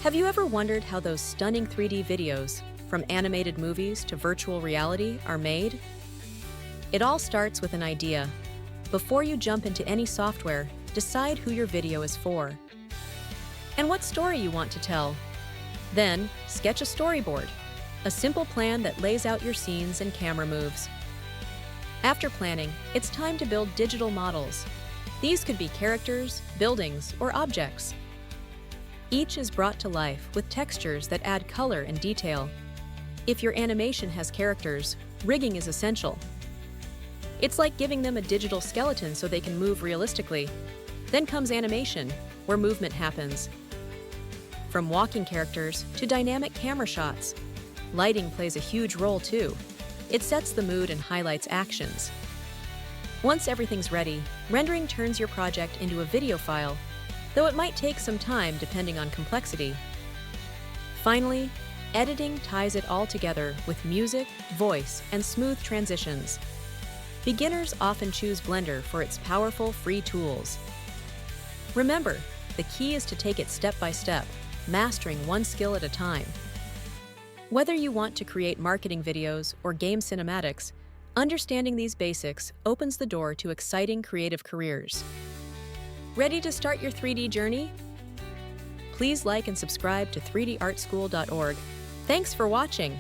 Have you ever wondered how those stunning 3D videos, from animated movies to virtual reality, are made? It all starts with an idea. Before you jump into any software, decide who your video is for and what story you want to tell. Then, sketch a storyboard, a simple plan that lays out your scenes and camera moves. After planning, it's time to build digital models. These could be characters, buildings, or objects. Each is brought to life with textures that add color and detail. If your animation has characters, rigging is essential. It's like giving them a digital skeleton so they can move realistically. Then comes animation, where movement happens. From walking characters to dynamic camera shots, lighting plays a huge role too. It sets the mood and highlights actions. Once everything's ready, rendering turns your project into a video file, though it might take some time depending on complexity. Finally, editing ties it all together with music, voice, and smooth transitions. Beginners often choose Blender for its powerful free tools. Remember, the key is to take it step by step, mastering one skill at a time. Whether you want to create marketing videos or game cinematics, understanding these basics opens the door to exciting creative careers. Ready to start your 3D journey? Please like and subscribe to 3dartschool.org. Thanks for watching!